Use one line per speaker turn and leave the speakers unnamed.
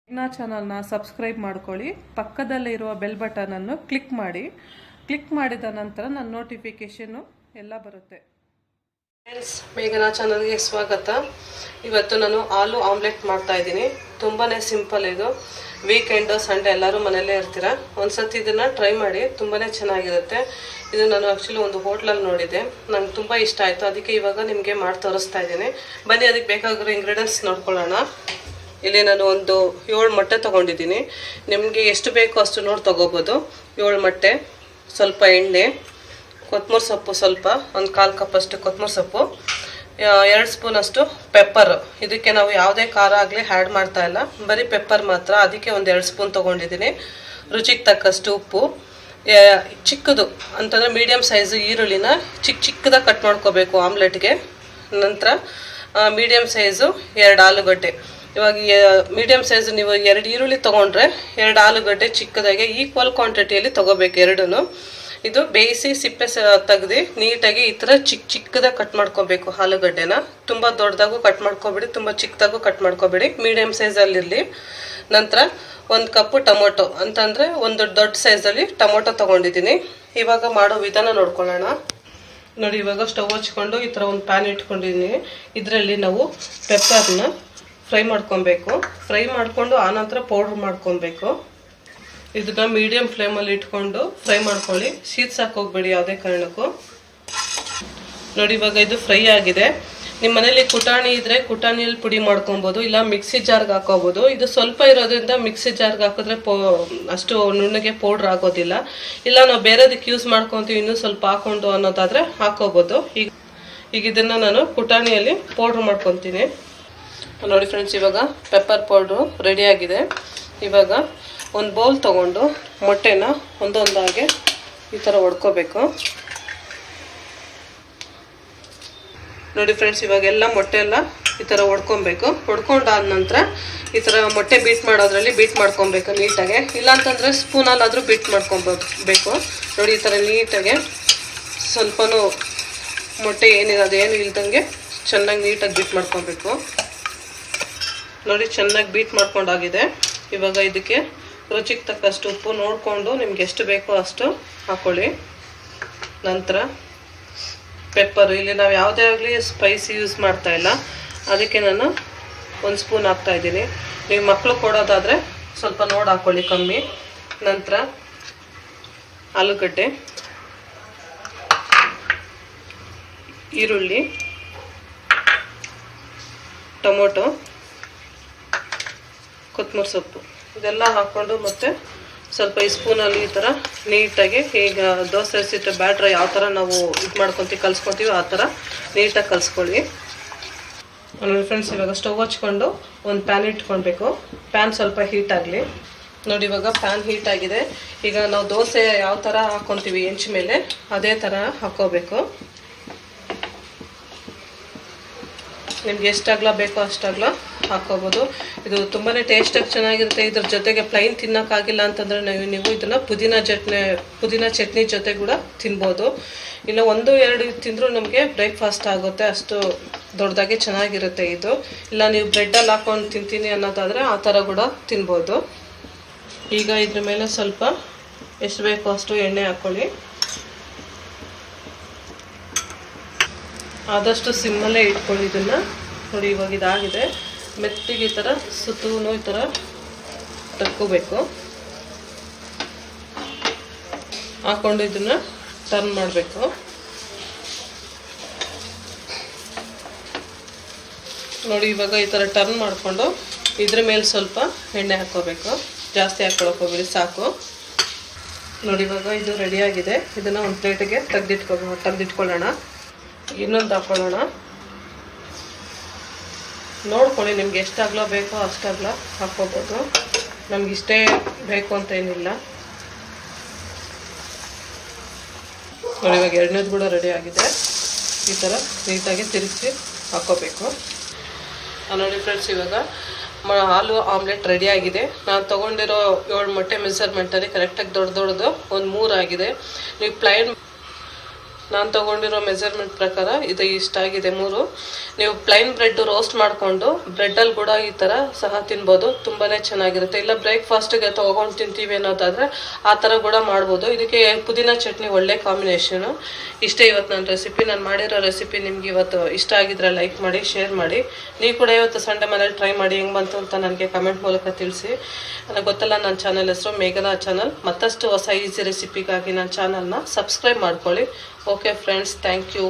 ಮೇಘನಾ ಚಾನಲ್ನ ಸಬ್ಸ್ಕ್ರೈಬ್ ಮಾಡ್ಕೊಳ್ಳಿ, ಪಕ್ಕದಲ್ಲೇ ಇರುವ ಬೆಲ್ ಬಟನನ್ನು ಕ್ಲಿಕ್ ಮಾಡಿ. ಕ್ಲಿಕ್ ಮಾಡಿದ ನಂತರ ನನ್ನ ನೋಟಿಫಿಕೇಷನ್ನು ಎಲ್ಲ ಬರುತ್ತೆ. ಫ್ರೆಂಡ್ಸ್, ಮೇಘನಾ ಚಾನಲ್ಗೆ ಸ್ವಾಗತ. ಇವತ್ತು ನಾನು ಆಲೂ ಆಮ್ಲೆಟ್ ಮಾಡ್ತಾ ಇದ್ದೀನಿ. ತುಂಬಾ ಸಿಂಪಲ್ ಇದು. ವೀಕೆಂಡು ಸಂಡೇ ಎಲ್ಲರೂ ಮನೆಯಲ್ಲೇ ಇರ್ತೀರ, ಒಂದ್ಸತಿ ಇದನ್ನು ಟ್ರೈ ಮಾಡಿ, ತುಂಬಾ ಚೆನ್ನಾಗಿರುತ್ತೆ. ಇದು ನಾನು ಆ್ಯಕ್ಚುಲಿ ಒಂದು ಹೋಟ್ಲಲ್ಲಿ ನೋಡಿದ್ದೆ, ನಂಗೆ ತುಂಬ ಇಷ್ಟ ಆಯಿತು. ಅದಕ್ಕೆ ಇವಾಗ ನಿಮಗೆ ಮಾಡಿ ತೋರಿಸ್ತಾ ಇದ್ದೀನಿ. ಬನ್ನಿ, ಅದಕ್ಕೆ ಬೇಕಾಗಿರೋ ಇಂಗ್ರೀಡಿಯೆಂಟ್ಸ್ ನೋಡ್ಕೊಳ್ಳೋಣ. ಇಲ್ಲಿ ನಾನು ಒಂದು 7 ಮೊಟ್ಟೆ ತೊಗೊಂಡಿದ್ದೀನಿ. ನಿಮಗೆ ಎಷ್ಟು ಬೇಕೋ ಅಷ್ಟು ನೋಡಿ ತೊಗೋಬೋದು. 7 ಮೊಟ್ಟೆ, ಸ್ವಲ್ಪ ಎಣ್ಣೆ, ಕೊತ್ತಂಬರಿ ಸೊಪ್ಪು ಸ್ವಲ್ಪ, ಒಂದು 1/4 ಕಪ್ಪಷ್ಟು ಕೊತ್ತಂಬರಿ ಸೊಪ್ಪು, 2 ಸ್ಪೂನಷ್ಟು ಪೆಪ್ಪರ್. ಇದಕ್ಕೆ ನಾವು ಯಾವುದೇ ಖಾರ ಆಗಲಿ ಆ್ಯಡ್ ಮಾಡ್ತಾ ಇಲ್ಲ, ಬರೀ ಪೆಪ್ಪರ್ ಮಾತ್ರ. ಅದಕ್ಕೆ ಒಂದು 2 ಸ್ಪೂನ್ ತೊಗೊಂಡಿದ್ದೀನಿ. ರುಚಿಗೆ ತಕ್ಕಷ್ಟು ಉಪ್ಪು, ಚಿಕ್ಕದು ಅಂತಂದರೆ ಮೀಡಿಯಮ್ ಸೈಜು ಈರುಳ್ಳಿನ ಚಿಕ್ಕದಾಗಿ ಕಟ್ ಮಾಡ್ಕೋಬೇಕು ಆಮ್ಲೆಟ್ಗೆ. ನಂತರ ಮೀಡಿಯಮ್ ಸೈಜು 2 ಆಲೂಗಡ್ಡೆ. ಇವಾಗ ಮೀಡಿಯಮ್ ಸೈಜ್ ನೀವು 2 ಈರುಳ್ಳಿ ತೊಗೊಂಡ್ರೆ 2 ಆಲೂಗಡ್ಡೆ ಚಿಕ್ಕದಾಗಿ ಈಕ್ವಲ್ ಕ್ವಾಂಟಿಟಿಯಲ್ಲಿ ತೊಗೋಬೇಕು ಎರಡೂ. ಇದು ಬೇಯಿಸಿ ಸಿಪ್ಪೆ ತೆಗೆದು ನೀಟಾಗಿ ಈ ಥರ ಚಿಕ್ಕದಾಗಿ ಕಟ್ ಮಾಡ್ಕೋಬೇಕು ಆಲೂಗಡ್ಡೆನ. ತುಂಬ ದೊಡ್ಡದಾಗೂ ಕಟ್ ಮಾಡ್ಕೊಬೇಡಿ, ತುಂಬ ಚಿಕ್ಕದಾಗೂ ಕಟ್ ಮಾಡ್ಕೋಬೇಡಿ, ಮೀಡಿಯಮ್ ಸೈಜಲ್ಲಿರಲಿ. ನಂತರ 1 ಕಪ್ಪು ಟೊಮೊಟೊ, ಅಂತಂದರೆ ಒಂದು ದೊಡ್ಡ ಸೈಜಲ್ಲಿ ಟೊಮೊಟೊ ತೊಗೊಂಡಿದ್ದೀನಿ. ಇವಾಗ ಮಾಡೋ ವಿಧಾನ ನೋಡ್ಕೊಳ್ಳೋಣ. ನೋಡಿ, ಇವಾಗ ಸ್ಟವ್ ಹಚ್ಕೊಂಡು ಈ ಥರ ಒಂದು ಪ್ಯಾನ್ ಇಟ್ಕೊಂಡಿದ್ದೀನಿ. ಇದರಲ್ಲಿ ನಾವು ಪೆಪ್ಪರ್ನ ಫ್ರೈ ಮಾಡ್ಕೊಬೇಕು. ಫ್ರೈ ಮಾಡಿಕೊಂಡು ಆನಂತರ ಪೌಡ್ರ್ ಮಾಡ್ಕೊಬೇಕು. ಇದನ್ನ ಮೀಡಿಯಮ್ ಫ್ಲೇಮಲ್ಲಿ ಇಟ್ಕೊಂಡು ಫ್ರೈ ಮಾಡ್ಕೊಳ್ಳಿ, ಶೀತ್ಸಾಕೋಗ್ಬೇಡಿ ಯಾವುದೇ ಕಾರಣಕ್ಕೂ. ನೋಡಿ, ಇವಾಗ ಇದು ಫ್ರೈ ಆಗಿದೆ. ನಿಮ್ಮ ಮನೇಲಿ ಕುಟಾಣಿ ಇದ್ದರೆ ಕುಟಾಣಿಯಲ್ಲಿ ಪುಡಿ ಮಾಡ್ಕೊಬೋದು, ಇಲ್ಲ ಮಿಕ್ಸಿ ಜಾರ್ಗೆ ಹಾಕೋಬೋದು. ಇದು ಸ್ವಲ್ಪ ಇರೋದ್ರಿಂದ ಮಿಕ್ಸಿ ಜಾರ್ಗೆ ಹಾಕಿದ್ರೆ ಅಷ್ಟು ನುಣ್ಣಗೆ ಪೌಡ್ರ್ ಆಗೋದಿಲ್ಲ. ಇಲ್ಲ ನಾವು ಬೇರೆದಕ್ಕೆ ಯೂಸ್ ಮಾಡ್ಕೊತೀವಿ, ಇನ್ನೂ ಸ್ವಲ್ಪ ಹಾಕ್ಕೊಂಡು ಅನ್ನೋದಾದರೆ ಹಾಕೋಬೋದು. ಈಗ ಇದನ್ನು ನಾನು ಕುಟಾಣಿಯಲ್ಲಿ ಪೌಡ್ರ್ ಮಾಡ್ಕೊತೀನಿ. ನೋಡಿ ಫ್ರೆಂಡ್ಸ್, ಇವಾಗ ಪೆಪ್ಪರ್ ಪೌಡ್ರು ರೆಡಿಯಾಗಿದೆ. ಇವಾಗ ಒಂದು ಬೌಲ್ ತೊಗೊಂಡು ಮೊಟ್ಟೆನ ಒಂದೊಂದಾಗೆ ಈ ಥರ ಹೊಡ್ಕೋಬೇಕು. ನೋಡಿ ಫ್ರೆಂಡ್ಸ್, ಇವಾಗೆಲ್ಲ ಮೊಟ್ಟೆ ಎಲ್ಲ ಈ ಥರ ಹೊಡ್ಕೊಬೇಕು. ಹೊಡ್ಕೊಂಡಾದ ನಂತರ ಈ ಥರ ಮೊಟ್ಟೆ ಬೀಟ್ ಮಾಡೋದ್ರಲ್ಲಿ ಬೀಟ್ ಮಾಡ್ಕೊಬೇಕು ನೀಟಾಗೆ. ಇಲ್ಲಾಂತಂದರೆ ಸ್ಪೂನಲ್ಲಾದರೂ ಬೀಟ್ ಮಾಡ್ಕೊಬೇಕು. ನೋಡಿ, ಈ ಥರ ನೀಟಾಗೆ ಸ್ವಲ್ಪನೂ ಮೊಟ್ಟೆ ಏನಿರೋದು ಏನು ಇಲ್ದಂಗೆ ಚೆನ್ನಾಗಿ ನೀಟಾಗಿ ಬೀಟ್ ಮಾಡ್ಕೊಬೇಕು. ನೋಡಿ, ಚೆನ್ನಾಗಿ ಬೀಟ್ ಮಾಡ್ಕೊಂಡಾಗಿದೆ. ಇವಾಗ ಇದಕ್ಕೆ ರುಚಿಗೆ ತಕ್ಕಷ್ಟು ಉಪ್ಪು ನೋಡಿಕೊಂಡು ನಿಮ್ಗೆ ಎಷ್ಟು ಬೇಕೋ ಅಷ್ಟು ಹಾಕ್ಕೊಳ್ಳಿ. ನಂತರ ಪೆಪ್ಪರು, ಇಲ್ಲಿ ನಾವು ಯಾವುದೇ ಆಗಲಿ ಸ್ಪೈಸಿ ಯೂಸ್ ಮಾಡ್ತಾ ಇಲ್ಲ, ಅದಕ್ಕೆ ನಾನು 1 ಸ್ಪೂನ್ ಹಾಕ್ತಾಯಿದ್ದೀನಿ. ನೀವು ಮಕ್ಕಳು ಕೊಡೋದಾದರೆ ಸ್ವಲ್ಪ ನೋಡಿ ಹಾಕ್ಕೊಳ್ಳಿ ಕಮ್ಮಿ. ನಂತರ ಆಲೂಗಡ್ಡೆ, ಈರುಳ್ಳಿ, ಟೊಮೊಟೊ, ಕೊತ್ತಂಬರಿ ಸೊಪ್ಪು ಇದೆಲ್ಲ ಹಾಕ್ಕೊಂಡು ಮತ್ತೆ ಸ್ವಲ್ಪ ಈ ಸ್ಪೂನಲ್ಲಿ ಈ ಥರ ನೀಟಾಗಿ, ಈಗ ದೋಸೆ ಸಿಟ್ಟು ಬ್ಯಾಟ್ರ್ ಯಾವ ಥರ ನಾವು ಇದು ಮಾಡ್ಕೊತೀವಿ ಕಲಿಸ್ಕೊತೀವಿ ಆ ಥರ ನೀಟಾಗಿ ಕಲಿಸ್ಕೊಳ್ಳಿ. ಆಮೇಲೆ ಫ್ರೆಂಡ್ಸ್, ಇವಾಗ ಸ್ಟವ್ ಹಚ್ಕೊಂಡು ಒಂದು ಪ್ಯಾನ್ ಇಟ್ಕೊಳ್ಬೇಕು. ಪ್ಯಾನ್ ಸ್ವಲ್ಪ ಹೀಟ್ ಆಗಲಿ. ನೋಡಿ, ಇವಾಗ ಪ್ಯಾನ್ ಹೀಟ್ ಆಗಿದೆ. ಈಗ ನಾವು ದೋಸೆ ಯಾವ ಥರ ಹಾಕ್ಕೊತೀವಿ ಹೆಂಚು ಮೇಲೆ, ಅದೇ ಥರ ಹಾಕ್ಕೋಬೇಕು. ನಿಮ್ಗೆ ಎಷ್ಟಾಗಲ ಬೇಕೋ ಅಷ್ಟಾಗಲ ಹಾಕ್ಕೋಬೋದು. ಇದು ತುಂಬಾ ಟೇಸ್ಟಾಗಿ ಚೆನ್ನಾಗಿರುತ್ತೆ. ಇದ್ರ ಜೊತೆಗೆ ಪ್ಲೈನ್ ತಿನ್ನೋಕ್ಕಾಗಿಲ್ಲ ಅಂತಂದರೆ ನೀವು ಇದನ್ನು ಪುದೀನ ಚಟ್ನಿ ಜೊತೆ ಕೂಡ ತಿನ್ಬೋದು. ಇಲ್ಲ 1-2 ತಿಂದರೂ ನಮಗೆ ಬ್ರೇಕ್ಫಾಸ್ಟ್ ಆಗುತ್ತೆ, ಅಷ್ಟು ದೊಡ್ಡದಾಗಿ ಚೆನ್ನಾಗಿರುತ್ತೆ ಇದು. ಇಲ್ಲ ನೀವು ಬ್ರೆಡ್ಡಲ್ಲಿ ಹಾಕ್ಕೊಂಡು ತಿಂತೀನಿ ಅನ್ನೋದಾದರೆ ಆ ಥರ ಕೂಡ ತಿನ್ಬೋದು. ಈಗ ಇದ್ರ ಮೇಲೆ ಸ್ವಲ್ಪ ಎಷ್ಟು ಬೇಕೋ ಅಷ್ಟು ಎಣ್ಣೆ ಹಾಕ್ಕೊಳ್ಳಿ. ಆದಷ್ಟು ಸಿಮ್ಮಲ್ಲೇ ಇಟ್ಕೊಳ್ಳಿ ಇದನ್ನು. ನೋಡಿ, ಇವಾಗ ಇದಾಗಿದೆ. ಮೆತ್ತಿಗೆ ಈ ಥರ ಸುತ್ತೂ ಈ ಥರ ತಕ್ಕೋಬೇಕು. ಹಾಕ್ಕೊಂಡು ಇದನ್ನು ಟರ್ನ್ ಮಾಡಬೇಕು. ನೋಡಿ, ಇವಾಗ ಈ ಥರ ಟರ್ನ್ ಮಾಡಿಕೊಂಡು ಇದ್ರ ಮೇಲೆ ಸ್ವಲ್ಪ ಎಣ್ಣೆ ಹಾಕ್ಕೋಬೇಕು. ಜಾಸ್ತಿ ಹಾಕ್ಕೊಳಕ್ಕೆ ಹೋಗ್ಬೇಡಿ, ಸಾಕು. ನೋಡಿ, ಇವಾಗ ಇದು ರೆಡಿಯಾಗಿದೆ. ಇದನ್ನು ಒಂದು ಪ್ಲೇಟಿಗೆ ತೆಗೆದಿಟ್ಕೊಳ್ಳೋಣ. ಇನ್ನೊಂದು ಹಾಕ್ಕೊಳ್ಳೋಣ. ನೋಡ್ಕೊಳ್ಳಿ, ನಿಮ್ಗೆ ಎಷ್ಟಾಗಲ ಬೇಕೋ ಅಷ್ಟಾಗಲ ಹಾಕ್ಕೋಬೋದು. ನಮ್ಗೆ ಇಷ್ಟೇ ಬೇಕು ಅಂತ ಏನಿಲ್ಲ. ನೋಡಿ, ಇವಾಗ 2ನೇದು ಕೂಡ ರೆಡಿ ಆಗಿದೆ. ಈ ಥರ ನೀಟಾಗಿ ತಿರುಗಿಸಿ ಹಾಕ್ಕೋಬೇಕು. ನೋಡಿ ಫ್ರೆಂಡ್ಸ್, ಇವಾಗ ಆಲೂ ಆಮ್ಲೆಟ್ ರೆಡಿಯಾಗಿದೆ. ನಾನು ತೊಗೊಂಡಿರೋ 7 ಮೊಟ್ಟೆ ಮೆಸರ್ಮೆಂಟಲ್ಲಿ ಕರೆಕ್ಟಾಗಿ ದೊಡ್ಡದು ಒಂದು 3 ಆಗಿದೆ. ನೀವು ನಾನು ತೊಗೊಂಡಿರೋ ಮೆಜರ್ಮೆಂಟ್ ಪ್ರಕಾರ ಇದು ಇಷ್ಟ ಆಗಿದೆ 3. ನೀವು ಪ್ಲೈನ್ ಬ್ರೆಡ್ ರೋಸ್ಟ್ ಮಾಡಿಕೊಂಡು ಬ್ರೆಡ್ಡಲ್ಲಿ ಕೂಡ ಈ ಥರ ಸಹ ತಿನ್ಬೋದು, ತುಂಬಾ ಚೆನ್ನಾಗಿರುತ್ತೆ. ಇಲ್ಲ ಬ್ರೇಕ್ಫಾಸ್ಟ್ಗೆ ತೊಗೊಂಡು ತಿಂತೀವಿ ಅನ್ನೋದಾದರೆ ಆ ಥರ ಕೂಡ ಮಾಡ್ಬೋದು. ಇದಕ್ಕೆ ಪುದೀನ ಚಟ್ನಿ ಒಳ್ಳೆ ಕಾಂಬಿನೇಷನು. ಇಷ್ಟೇ ಇವತ್ತು ನನ್ನ ರೆಸಿಪಿ. ನಾನು ಮಾಡಿರೋ ರೆಸಿಪಿ ನಿಮ್ಗೆ ಇವತ್ತು ಇಷ್ಟ ಆಗಿದ್ರೆ ಲೈಕ್ ಮಾಡಿ, ಶೇರ್ ಮಾಡಿ. ನೀವು ಕೂಡ ಇವತ್ತು ಸಂಡೇ ಮನೇಲಿ ಟ್ರೈ ಮಾಡಿ ಹೆಂಗೆ ಬಂತು ಅಂತ ನನಗೆ ಕಮೆಂಟ್ ಮೂಲಕ ತಿಳಿಸಿ. ನನಗೆ ಗೊತ್ತಲ್ಲ, ನನ್ನ ಚಾನಲ್ ಹೆಸರು ಮೇಘನಾ ಚಾನಲ್. ಮತ್ತಷ್ಟು ಹೊಸ ಈಸಿ ರೆಸಿಪಿಗಾಗಿ ನನ್ನ ಚಾನಲ್ನ ಸಬ್ಸ್ಕ್ರೈಬ್ ಮಾಡ್ಕೊಳ್ಳಿ. Okay friends, thank you.